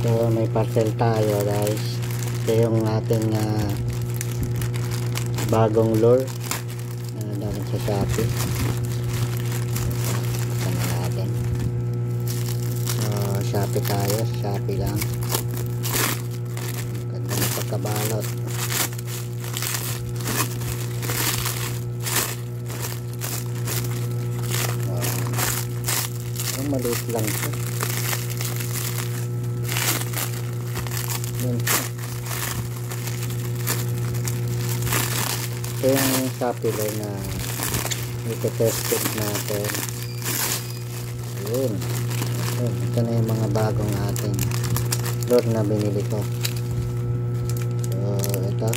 So may parcel tayo guys. Ito yung ating bagong lure na daling sa Shopee. Ito na natin. So Shopee tayo, Shopee lang. Ganda ng pagkabalot. Maliit lang ito. Yan po. Ito yung Shopee lure na ito-testing natin. Ayun. Ito na yung mga bagong ating lure na binili ko. So ito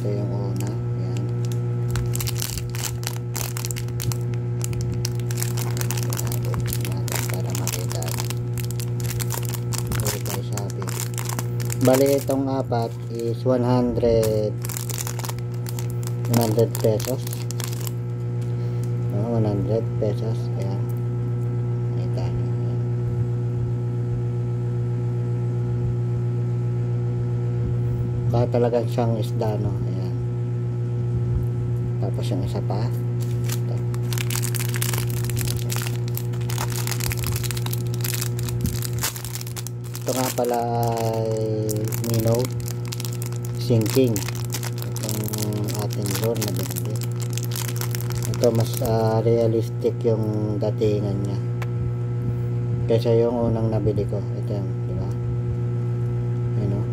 yung una. Yan. Para makita. Ito tayo Shopee. Bali itong apat is 100 pesos. 100 pesos. Ayan. Nakita niyo. Baka talagang siyang isda, no? Ayan. Tapos yung isa pa. Ito. Ito nga pala ay minnow sinking. Itong ating lure na binili. Ito mas realistic yung datingan niya kaysa yung unang nabili ko. Ito yung, diba? Ayun o,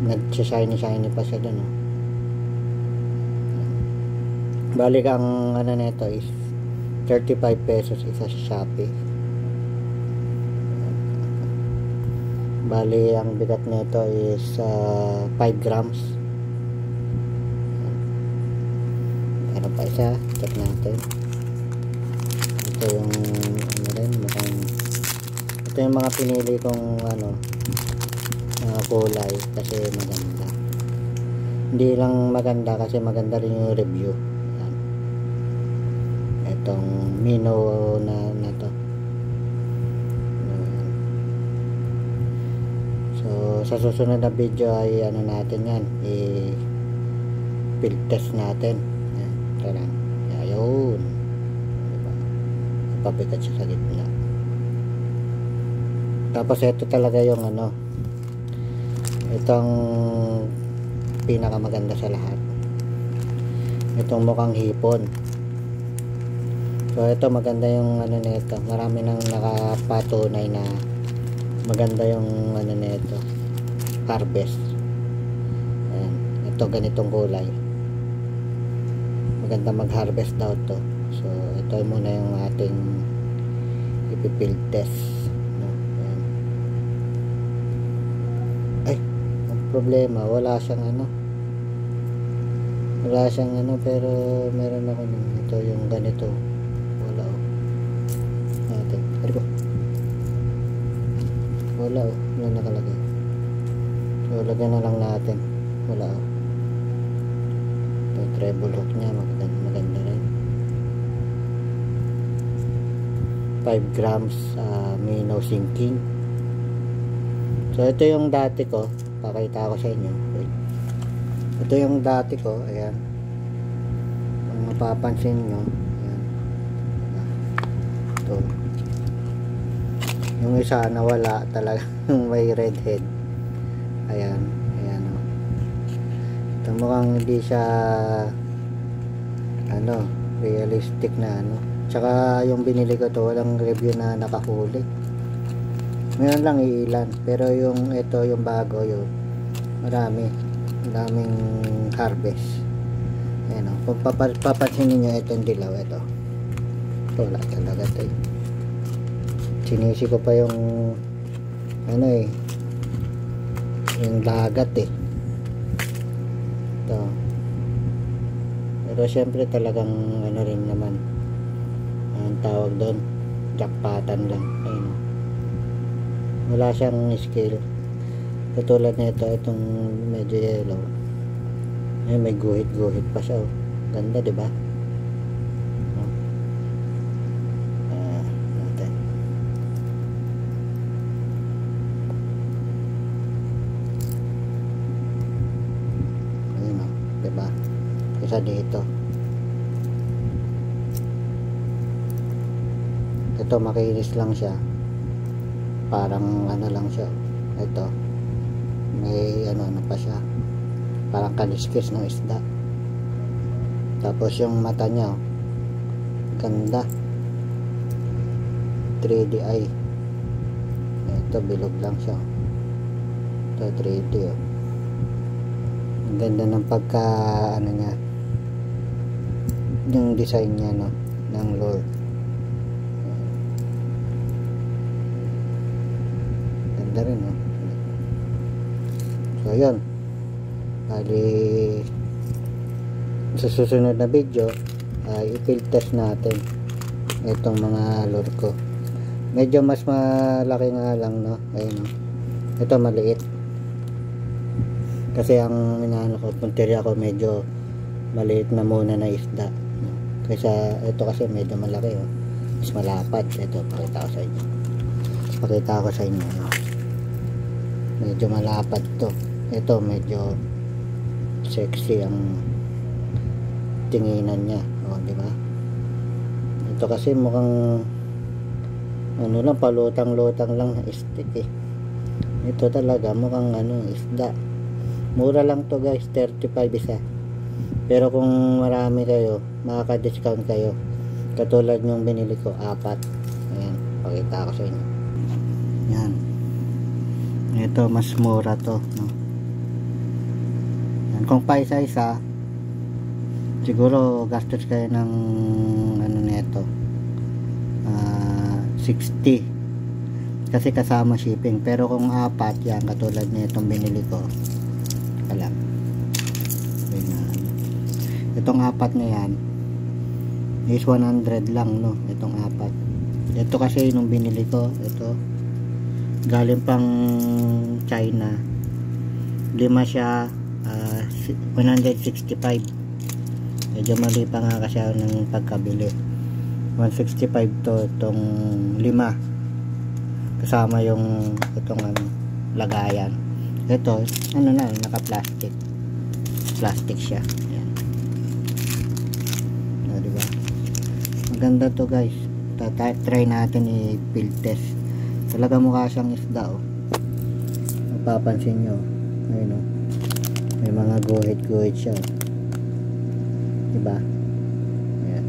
nag-shiny pa siya dun o. Balik ang ano nito is 35 pesos isa sa Shopee. Bali ang bigat nito is 5 grams. Meron pa isa, check natin. Ito yung ano rin, ito yung mga pinili kong kulay kasi maganda. Hindi lang maganda kasi maganda rin yung review. Yan. Itong minnow na to. So sa susunod na video ay ano natin yan, i-field test natin. Ito lang. Ayun. Diba? Ipapikat siya sa gitna. Tapos ito talaga yung itong pinakamaganda sa lahat. Itong mukhang hipon. So ito maganda yung nito. Marami nang nakapatunay na maganda yung nito. Harvest. Ayan. Ito ganitong kulay. Maganda mag-harvest daw to. So ito muna yung ating ipipield test, no? Ayan. Ay, ang problema wala siyang pero meron ako ito yung ganito. Wala o. Natin. Hariko. Wala o. Wala nakalagay. So lagyan na lang natin. Wala o. Yung treble hook niya maganda rin. 5 grams minnow sinking. So ito yung dati ko, pakita ko sa inyo. Ito yung dati ko. Ayan, kung mapapansin nyo, ayan. Ito yung isa nawala talaga. Yung may red head. Ayan o. Ito mukhang hindi siya realistic na tsaka yung binili ko to walang review na nakahuli. Meron lang iilan, pero yung ito yung bago yun maraming harvest. Ayan o. Kung papansin niyo itong dilaw, ito wala talaga ito eh. Sinisi ko pa yung yung dagat eh. Ito. Pero syempre talagang rin naman ang tawag doon, jackpotan lang. Ayun. Wala siyang scale. Katulad nito, itong medyo yellow. Ay, may guhit pa siya oh. Ganda, di ba? Natin. kaysa dito. Ito makinis lang siya, parang ano lang siya. Ito may ano pa siya, parang kaliskis ng isda. Tapos yung mata niya, oh, ganda, 3D eye. Ito bilog lang siya, ito 3D, oh. Ang ganda ng pagka ano niya, yung design niya, no, ng lure. Ganda rin, no. So yun, bali sa susunod na video ay i-field test natin itong mga lure ko. Medyo mas malaki nga lang, no. Ayun, no. Ito maliit kasi ang inaano ko, punteriya ko medyo maliit na muna na isda, no. Kaysa ito kasi medyo malaki, oh. Mas malapad. Ito pakita ko sa inyo, no. Medyo malapad to. Ito medyo sexy ang tinginan niya, oh, di ba? Ito kasi mukhang ano lang, palutang-lutang lang stick, eh. Ito talaga mukhang ano, isda. Mura lang to guys, 35 isa. Pero kung marami kayo, makaka-discount kayo. Katulad yung binili ko, 4. Ayan, pakita ko sa inyo. Yan. Ito mas mura to, no? Yan, kung pa isa-isa, siguro gastos kayo ng ano nito, 60 kasi kasama shipping. Pero kung 4 yan, katulad nitong binili ko, alam, itong 4 na yan is 100 lang, no. Itong 4, ito kasi nung binili ko, ito galing pang China, 5 siya, 165. Medyo mali pa nga kasi ako ng pagkabili. 165 to, itong 5 kasama yung itong ano, lagayan. Ito ano na, naka plastic siya. Ayan, o, diba? Maganda to guys. Try natin i-field test. Talaga mukha siyang isda, oh. Mapapansin nyo, ayun, oh. May mga guhit siya, oh. Diba? Ayan.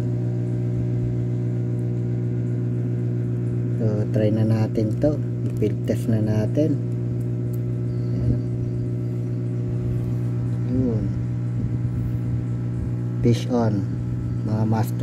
So try na natin to, i-field test na natin. Ayan. Yun. Fish on, mga master.